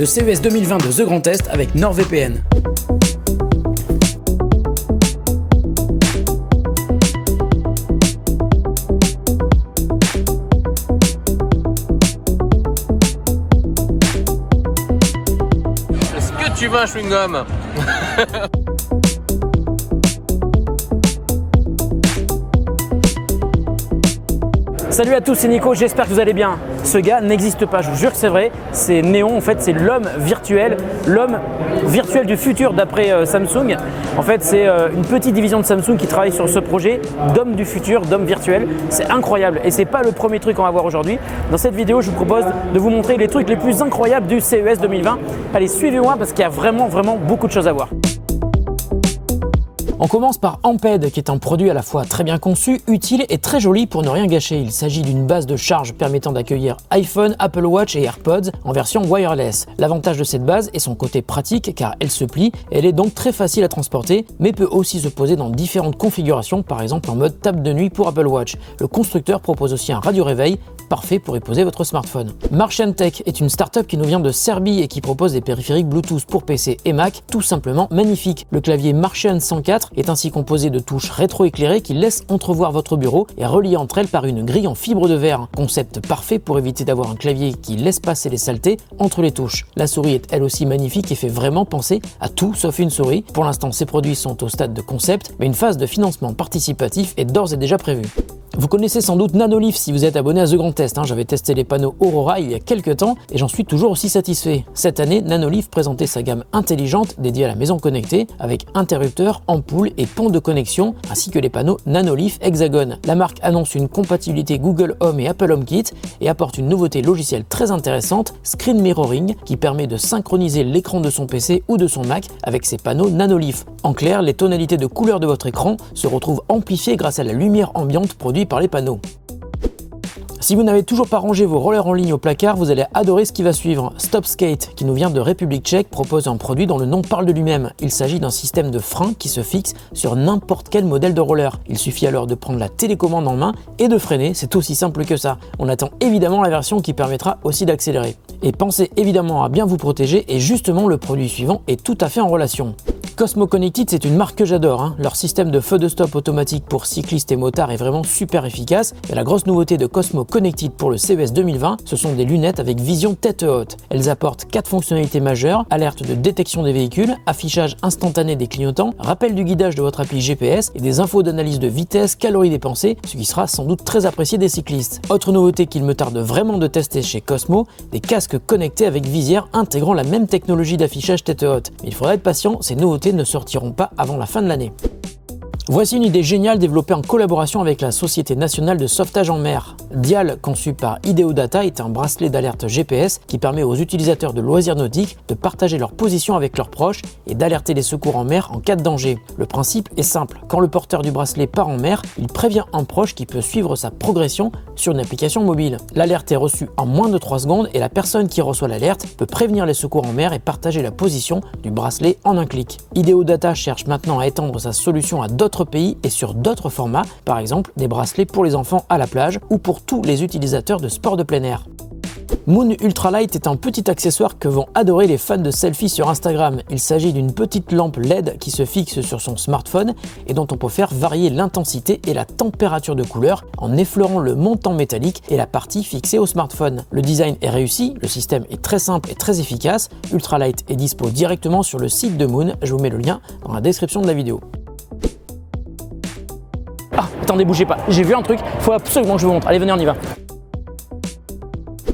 le CES 2020 de The Grand Est avec NordVPN. Est-ce que tu veux un chewing-gum? Salut à tous, c'est Nico, j'espère que vous allez bien. Ce gars n'existe pas, je vous jure que c'est vrai, c'est Néon, en fait c'est l'homme virtuel du futur d'après Samsung. En fait c'est une petite division de Samsung qui travaille sur ce projet d'homme du futur, d'homme virtuel. C'est incroyable et c'est pas le premier truc qu'on va voir aujourd'hui. Dans cette vidéo, je vous propose de vous montrer les trucs les plus incroyables du CES 2020. Allez, suivez-moi parce qu'il y a vraiment beaucoup de choses à voir. On commence par Amped, qui est un produit à la fois très bien conçu, utile et très joli pour ne rien gâcher. Il s'agit d'une base de charge permettant d'accueillir iPhone, Apple Watch et AirPods en version wireless. L'avantage de cette base est son côté pratique car elle se plie, elle est donc très facile à transporter, mais peut aussi se poser dans différentes configurations, par exemple en mode table de nuit pour Apple Watch. Le constructeur propose aussi un radio-réveil, parfait pour y poser votre smartphone. Martian Tech est une start-up qui nous vient de Serbie et qui propose des périphériques Bluetooth pour PC et Mac, tout simplement magnifiques. Le clavier Martian 104 est ainsi composé de touches rétroéclairées qui laissent entrevoir votre bureau et reliées entre elles par une grille en fibre de verre. Concept parfait pour éviter d'avoir un clavier qui laisse passer les saletés entre les touches. La souris est elle aussi magnifique et fait vraiment penser à tout sauf une souris. Pour l'instant, ces produits sont au stade de concept, mais une phase de financement participatif est d'ores et déjà prévue. Vous connaissez sans doute Nanolith si vous êtes abonné à The Grand Est. J'avais testé les panneaux Aurora il y a quelques temps et j'en suis toujours aussi satisfait. Cette année, Nanolith présentait sa gamme intelligente dédiée à la maison connectée avec interrupteurs, ampoules et ponts de connexion ainsi que les panneaux Nanolith Hexagon. La marque annonce une compatibilité Google Home et Apple HomeKit et apporte une nouveauté logicielle très intéressante, Screen Mirroring, qui permet de synchroniser l'écran de son PC ou de son Mac avec ses panneaux Nanolith. En clair, les tonalités de couleur de votre écran se retrouvent amplifiées grâce à la lumière ambiante produite par les panneaux. Si vous n'avez toujours pas rangé vos rollers en ligne au placard, vous allez adorer ce qui va suivre. StopSkate, qui nous vient de République tchèque, propose un produit dont le nom parle de lui-même. Il s'agit d'un système de frein qui se fixe sur n'importe quel modèle de roller. Il suffit alors de prendre la télécommande en main et de freiner, c'est aussi simple que ça. On attend évidemment la version qui permettra aussi d'accélérer. Et pensez évidemment à bien vous protéger et justement le produit suivant est tout à fait en relation. Cosmo Connected, c'est une marque que j'adore. Leur système de feu de stop automatique pour cyclistes et motards est vraiment super efficace. Et la grosse nouveauté de Cosmo Connected pour le CES 2020, ce sont des lunettes avec vision tête haute. Elles apportent 4 fonctionnalités majeures: alerte de détection des véhicules, affichage instantané des clignotants, rappel du guidage de votre appli GPS et des infos d'analyse de vitesse, calories dépensées, ce qui sera sans doute très apprécié des cyclistes. Autre nouveauté qu'il me tarde vraiment de tester chez Cosmo, des casques connectés avec visière intégrant la même technologie d'affichage tête haute. Mais il faudra être patient, ces nouveautés ne sortiront pas avant la fin de l'année. Voici une idée géniale développée en collaboration avec la Société nationale de sauvetage en mer. Dial, conçu par Ideodata, est un bracelet d'alerte GPS qui permet aux utilisateurs de loisirs nautiques de partager leur position avec leurs proches et d'alerter les secours en mer en cas de danger. Le principe est simple, quand le porteur du bracelet part en mer, il prévient un proche qui peut suivre sa progression sur une application mobile. L'alerte est reçue en moins de 3 secondes et la personne qui reçoit l'alerte peut prévenir les secours en mer et partager la position du bracelet en un clic. Ideodata cherche maintenant à étendre sa solution à d'autres pays et sur d'autres formats, par exemple des bracelets pour les enfants à la plage ou pour tous les utilisateurs de sport de plein air. Moon Ultralight est un petit accessoire que vont adorer les fans de selfies sur Instagram. Il s'agit d'une petite lampe LED qui se fixe sur son smartphone et dont on peut faire varier l'intensité et la température de couleur en effleurant le montant métallique et la partie fixée au smartphone. Le design est réussi, le système est très simple et très efficace. Ultralight est dispo directement sur le site de Moon, je vous mets le lien dans la description de la vidéo. Ah, attendez, bougez pas, j'ai vu un truc, faut absolument que je vous montre. Allez, venez, on y va.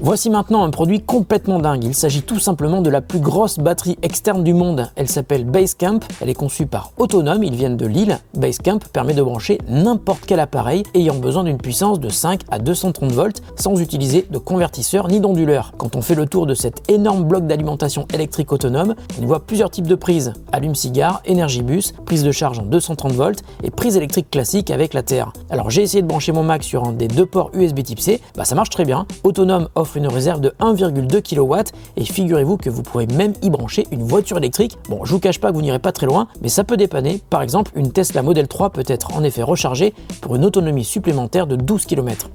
Voici maintenant un produit complètement dingue. Il s'agit tout simplement de la plus grosse batterie externe du monde. Elle s'appelle Basecamp, elle est conçue par Autonome, ils viennent de Lille. Basecamp permet de brancher n'importe quel appareil ayant besoin d'une puissance de 5 à 230 volts sans utiliser de convertisseur ni d'onduleur. Quand on fait le tour de cet énorme bloc d'alimentation électrique autonome, on y voit plusieurs types de prises: allume-cigare, énergie-bus, prise de charge en 230 volts et prise électrique classique avec la terre. Alors j'ai essayé de brancher mon Mac sur un des 2 ports USB type C, ça marche très bien. Autonome offre une réserve de 1,2 kW et figurez-vous que vous pourrez même y brancher une voiture électrique. Bon, je vous cache pas que vous n'irez pas très loin, mais ça peut dépanner. Par exemple, une Tesla Model 3 peut être en effet rechargée pour une autonomie supplémentaire de 12 km.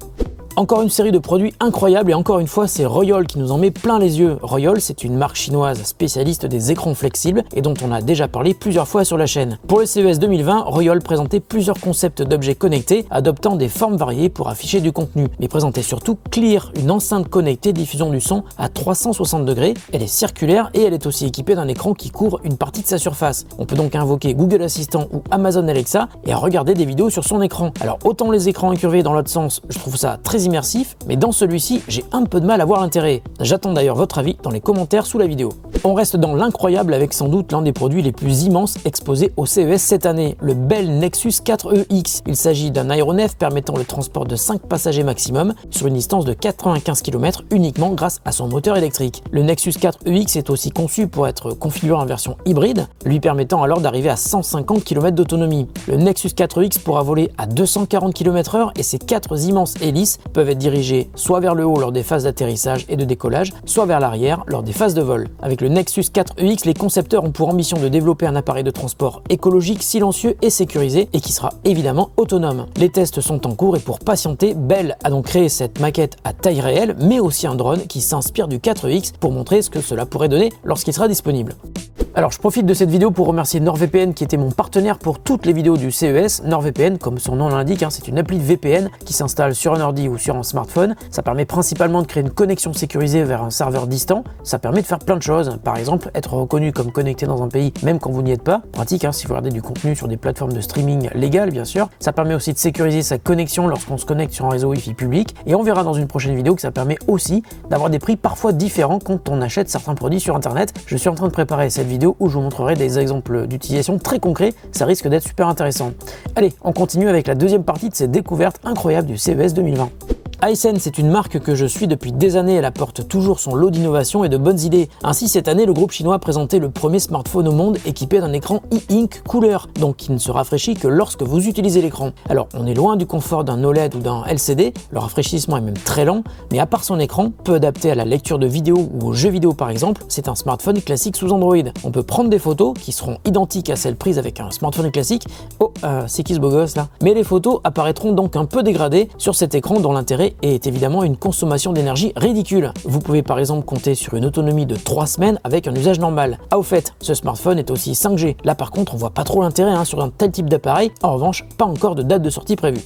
Encore une série de produits incroyables et encore une fois c'est Royole qui nous en met plein les yeux. Royole, c'est une marque chinoise spécialiste des écrans flexibles et dont on a déjà parlé plusieurs fois sur la chaîne. Pour le CES 2020, Royole présentait plusieurs concepts d'objets connectés adoptant des formes variées pour afficher du contenu, mais présentait surtout Clear, une enceinte connectée diffusion du son à 360 degrés. Elle est circulaire et elle est aussi équipée d'un écran qui couvre une partie de sa surface. On peut donc invoquer Google Assistant ou Amazon Alexa et regarder des vidéos sur son écran. Alors autant les écrans incurvés dans l'autre sens, je trouve ça très immersif, mais dans celui-ci, j'ai un peu de mal à voir l'intérêt. J'attends d'ailleurs votre avis dans les commentaires sous la vidéo. On reste dans l'incroyable avec sans doute l'un des produits les plus immenses exposés au CES cette année, le Bell Nexus 4EX. Il s'agit d'un aéronef permettant le transport de 5 passagers maximum sur une distance de 95 km uniquement grâce à son moteur électrique. Le Nexus 4EX est aussi conçu pour être configuré en version hybride, lui permettant alors d'arriver à 150 km d'autonomie. Le Nexus 4EX pourra voler à 240 km/h et ses 4 immenses hélices peuvent être dirigées soit vers le haut lors des phases d'atterrissage et de décollage, soit vers l'arrière lors des phases de vol. Avec le Nexus 4EX, les concepteurs ont pour ambition de développer un appareil de transport écologique, silencieux et sécurisé et qui sera évidemment autonome. Les tests sont en cours et pour patienter, Bell a donc créé cette maquette à taille réelle, mais aussi un drone qui s'inspire du 4EX pour montrer ce que cela pourrait donner lorsqu'il sera disponible. Alors je profite de cette vidéo pour remercier NordVPN qui était mon partenaire pour toutes les vidéos du CES. NordVPN, comme son nom l'indique, c'est une appli de VPN qui s'installe sur un ordi ou sur un smartphone. Ça permet principalement de créer une connexion sécurisée vers un serveur distant. Ça permet de faire plein de choses. Par exemple, être reconnu comme connecté dans un pays même quand vous n'y êtes pas. Pratique si vous regardez du contenu sur des plateformes de streaming légales bien sûr. Ça permet aussi de sécuriser sa connexion lorsqu'on se connecte sur un réseau Wi-Fi public. Et on verra dans une prochaine vidéo que ça permet aussi d'avoir des prix parfois différents quand on achète certains produits sur internet. Je suis en train de préparer cette vidéo où je vous montrerai des exemples d'utilisation très concrets, ça risque d'être super intéressant. Allez, on continue avec la deuxième partie de cette découverte incroyable du CES 2020. Hisense est une marque que je suis depuis des années, elle apporte toujours son lot d'innovation et de bonnes idées. Ainsi, cette année, le groupe chinois a présenté le premier smartphone au monde équipé d'un écran e-ink couleur, donc qui ne se rafraîchit que lorsque vous utilisez l'écran. Alors, on est loin du confort d'un OLED ou d'un LCD, le rafraîchissement est même très lent, mais à part son écran, peu adapté à la lecture de vidéos ou aux jeux vidéo par exemple, c'est un smartphone classique sous Android. On peut prendre des photos qui seront identiques à celles prises avec un smartphone classique. Oh, c'est qui ce beau gosse là? Mais les photos apparaîtront donc un peu dégradées sur cet écran dont l'intérêt est évidemment une consommation d'énergie ridicule. Vous pouvez par exemple compter sur une autonomie de 3 semaines avec un usage normal. Ah au fait, ce smartphone est aussi 5G. Là par contre on voit pas trop l'intérêt sur un tel type d'appareil. En revanche, pas encore de date de sortie prévue.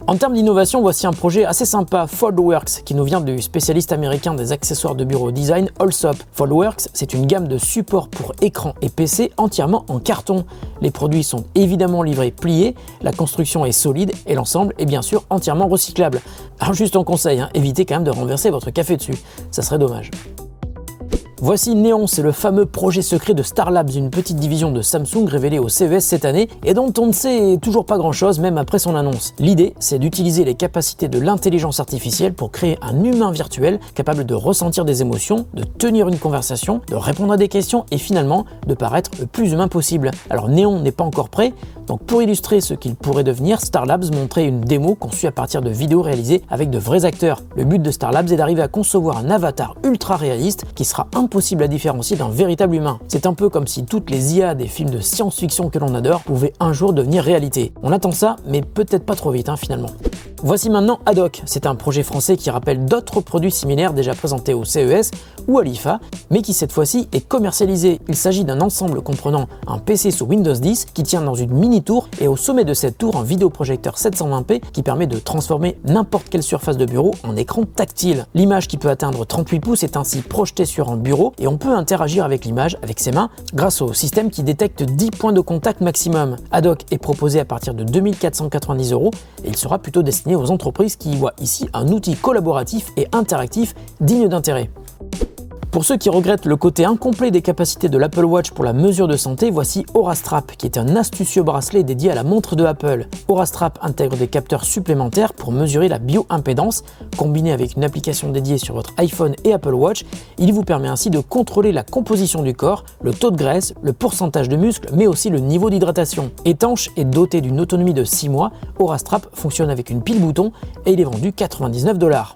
En termes d'innovation, voici un projet assez sympa, Foldworks, qui nous vient du spécialiste américain des accessoires de bureau design Allsop. Foldworks, c'est une gamme de supports pour écran et PC entièrement en carton. Les produits sont évidemment livrés pliés, la construction est solide et l'ensemble est bien sûr entièrement recyclable. Alors juste un conseil, évitez quand même de renverser votre café dessus, ça serait dommage. Voici Neon, c'est le fameux projet secret de Star Labs, une petite division de Samsung révélée au CES cette année et dont on ne sait toujours pas grand chose même après son annonce. L'idée, c'est d'utiliser les capacités de l'intelligence artificielle pour créer un humain virtuel capable de ressentir des émotions, de tenir une conversation, de répondre à des questions et finalement de paraître le plus humain possible. Alors Neon n'est pas encore prêt, donc pour illustrer ce qu'il pourrait devenir, Star Labs montrait une démo conçue à partir de vidéos réalisées avec de vrais acteurs. Le but de Star Labs est d'arriver à concevoir un avatar ultra réaliste qui sera impossible à différencier d'un véritable humain. C'est un peu comme si toutes les IA des films de science-fiction que l'on adore pouvaient un jour devenir réalité. On attend ça, mais peut-être pas trop vite finalement. Voici maintenant Haddock, c'est un projet français qui rappelle d'autres produits similaires déjà présentés au CES ou à l'IFA, mais qui cette fois-ci est commercialisé. Il s'agit d'un ensemble comprenant un PC sous Windows 10 qui tient dans une mini-tour et au sommet de cette tour un vidéoprojecteur 720p qui permet de transformer n'importe quelle surface de bureau en écran tactile. L'image qui peut atteindre 38 pouces est ainsi projetée sur un bureau et on peut interagir avec l'image avec ses mains grâce au système qui détecte 10 points de contact maximum. Haddock est proposé à partir de 2490 € et il sera plutôt destiné aux entreprises qui y voient ici un outil collaboratif et interactif digne d'intérêt. Pour ceux qui regrettent le côté incomplet des capacités de l'Apple Watch pour la mesure de santé, voici Aura Strap, qui est un astucieux bracelet dédié à la montre de Apple. Aura Strap intègre des capteurs supplémentaires pour mesurer la bioimpédance. Combiné avec une application dédiée sur votre iPhone et Apple Watch, il vous permet ainsi de contrôler la composition du corps, le taux de graisse, le pourcentage de muscles, mais aussi le niveau d'hydratation. Étanche et doté d'une autonomie de 6 mois, Aura Strap fonctionne avec une pile bouton et il est vendu 99 $.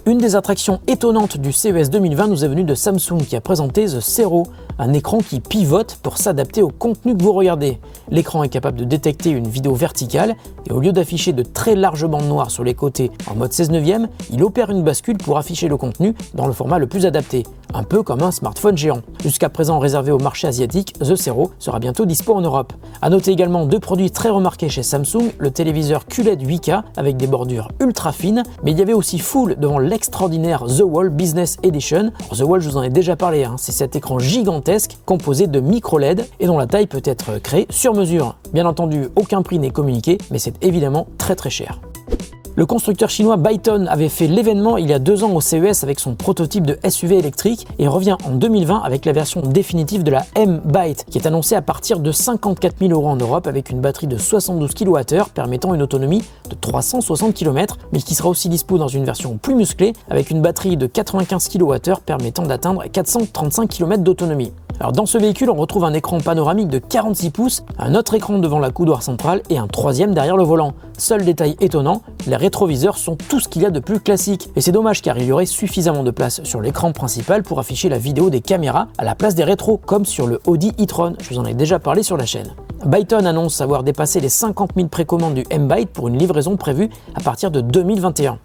Une des attractions étonnantes du CES 2020 nous est venue de Samsung qui a présenté The Zero, un écran qui pivote pour s'adapter au contenu que vous regardez. L'écran est capable de détecter une vidéo verticale et au lieu d'afficher de très larges bandes noires sur les côtés en mode 16/9, il opère une bascule pour afficher le contenu dans le format le plus adapté, un peu comme un smartphone géant. Jusqu'à présent réservé au marché asiatique, The Zero sera bientôt dispo en Europe. A noter également deux produits très remarqués chez Samsung, le téléviseur QLED 8K avec des bordures ultra fines, mais il y avait aussi foule devant l'extraordinaire The Wall Business Edition. Alors, The Wall, je vous en ai déjà parlé, c'est cet écran gigantesque composé de micro LED et dont la taille peut être créée sur mesure. Bien entendu, aucun prix n'est communiqué, mais c'est évidemment très cher. Le constructeur chinois Byton avait fait l'événement il y a 2 ans au CES avec son prototype de SUV électrique et revient en 2020 avec la version définitive de la M-Byte qui est annoncée à partir de 54 000 € en Europe avec une batterie de 72 kWh permettant une autonomie de 360 km mais qui sera aussi dispo dans une version plus musclée avec une batterie de 95 kWh permettant d'atteindre 435 km d'autonomie. Alors dans ce véhicule, on retrouve un écran panoramique de 46 pouces, un autre écran devant la coudoir centrale et un troisième derrière le volant. Seul détail étonnant, les rétroviseurs sont tout ce qu'il y a de plus classique. Et c'est dommage car il y aurait suffisamment de place sur l'écran principal pour afficher la vidéo des caméras à la place des rétros, comme sur le Audi e-tron, je vous en ai déjà parlé sur la chaîne. Byton annonce avoir dépassé les 50 000 précommandes du M-Byte pour une livraison prévue à partir de 2021.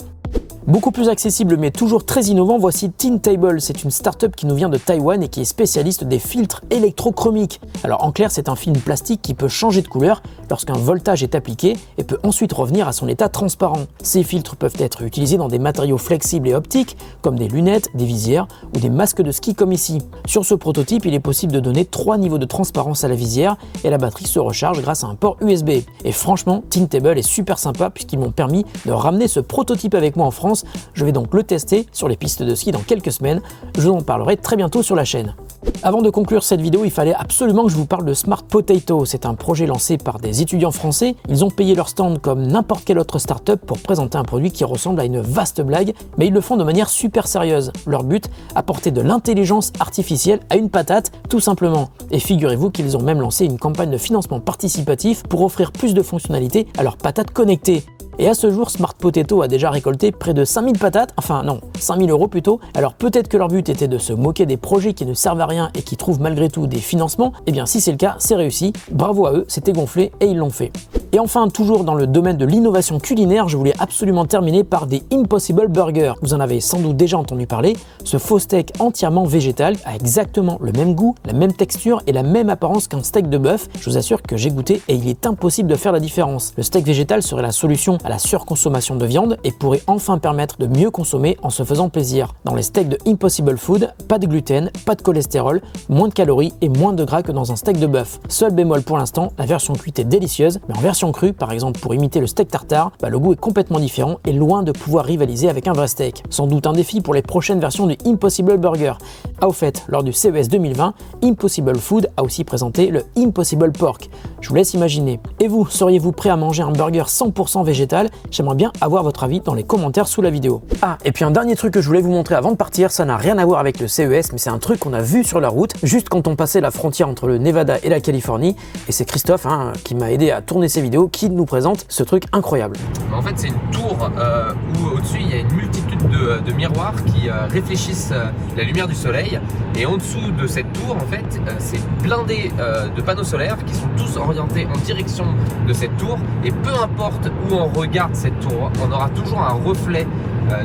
Beaucoup plus accessible mais toujours très innovant, voici Tintable. C'est une start-up qui nous vient de Taïwan et qui est spécialiste des filtres électrochromiques. Alors en clair, c'est un film plastique qui peut changer de couleur lorsqu'un voltage est appliqué et peut ensuite revenir à son état transparent. Ces filtres peuvent être utilisés dans des matériaux flexibles et optiques comme des lunettes, des visières ou des masques de ski comme ici. Sur ce prototype, il est possible de donner 3 niveaux de transparence à la visière et la batterie se recharge grâce à un port USB. Et franchement, Tintable est super sympa puisqu'ils m'ont permis de ramener ce prototype avec moi en France. Je vais donc le tester sur les pistes de ski dans quelques semaines. Je vous en parlerai très bientôt sur la chaîne. Avant de conclure cette vidéo, il fallait absolument que je vous parle de Smart Potato. C'est un projet lancé par des étudiants français. Ils ont payé leur stand comme n'importe quelle autre start-up pour présenter un produit qui ressemble à une vaste blague, mais ils le font de manière super sérieuse. Leur but, apporter de l'intelligence artificielle à une patate, tout simplement. Et figurez-vous qu'ils ont même lancé une campagne de financement participatif pour offrir plus de fonctionnalités à leur patate connectée. Et à ce jour, Smart Potato a déjà récolté près de 5000 patates, enfin non, 5000 € plutôt. Alors peut-être que leur but était de se moquer des projets qui ne servent à rien et qui trouvent malgré tout des financements. Eh bien si c'est le cas, c'est réussi. Bravo à eux, c'était gonflé et ils l'ont fait. Et enfin, toujours dans le domaine de l'innovation culinaire, je voulais absolument terminer par des Impossible Burgers. Vous en avez sans doute déjà entendu parler. Ce faux steak entièrement végétal a exactement le même goût, la même texture et la même apparence qu'un steak de bœuf. Je vous assure que j'ai goûté et il est impossible de faire la différence. Le steak végétal serait la solution à la surconsommation de viande et pourrait enfin permettre de mieux consommer en se faisant plaisir. Dans les steaks de Impossible Food, pas de gluten, pas de cholestérol, moins de calories et moins de gras que dans un steak de bœuf. Seul bémol pour l'instant, la version cuite est délicieuse, mais en version crue, par exemple pour imiter le steak tartare, le goût est complètement différent et loin de pouvoir rivaliser avec un vrai steak. Sans doute un défi pour les prochaines versions du Impossible Burger. Ah au fait, lors du CES 2020, Impossible Food a aussi présenté le Impossible Pork. Je vous laisse imaginer. Et vous, seriez-vous prêt à manger un burger 100% végétal? J'aimerais bien avoir votre avis dans les commentaires sous la vidéo. Ah, et puis un dernier truc que je voulais vous montrer avant de partir, ça n'a rien à voir avec le CES, mais c'est un truc qu'on a vu sur la route, juste quand on passait la frontière entre le Nevada et la Californie, et c'est Christophe, qui m'a aidé à tourner ces vidéos, qui nous présente ce truc incroyable. En fait, c'est une tour où au-dessus, il y a une multitude de miroirs qui réfléchissent la lumière du soleil, et en dessous de cette tour, en fait, c'est blindé de panneaux solaires qui sont tous orientés en direction de cette tour, et peu importe où on regarde cette tour, on aura toujours un reflet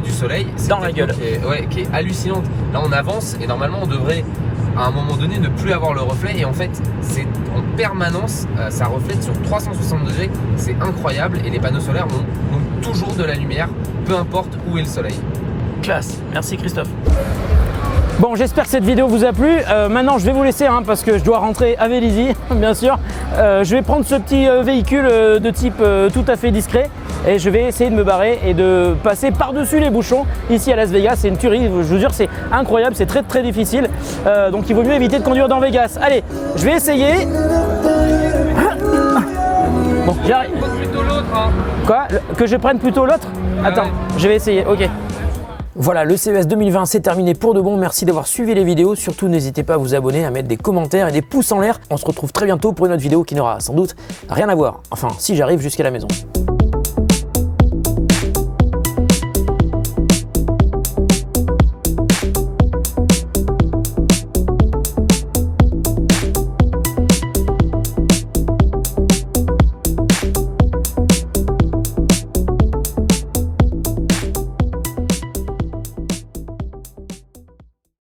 du soleil dans la gueule qui est hallucinante. Là on avance et normalement on devrait à un moment donné ne plus avoir le reflet, et en fait c'est en permanence, ça reflète sur 360 degrés, c'est incroyable, et les panneaux solaires ont toujours de la lumière peu importe où est le soleil. Classe, merci Christophe. Bon, j'espère que cette vidéo vous a plu. Maintenant, je vais vous laisser parce que je dois rentrer à Vélizy, bien sûr. Je vais prendre ce petit véhicule de type tout à fait discret et je vais essayer de me barrer et de passer par-dessus les bouchons ici à Las Vegas. C'est une tuerie, je vous jure, c'est incroyable, c'est très très difficile. Donc il vaut mieux éviter de conduire dans Vegas. Allez, je vais essayer. Bon, j'arrive. Plutôt l'autre. Quoi? Que je prenne plutôt l'autre? Attends, ouais. Je vais essayer, ok. Voilà, le CES 2020 c'est terminé pour de bon. Merci d'avoir suivi les vidéos. Surtout, n'hésitez pas à vous abonner, à mettre des commentaires et des pouces en l'air. On se retrouve très bientôt pour une autre vidéo qui n'aura sans doute rien à voir. Enfin, si j'arrive jusqu'à la maison.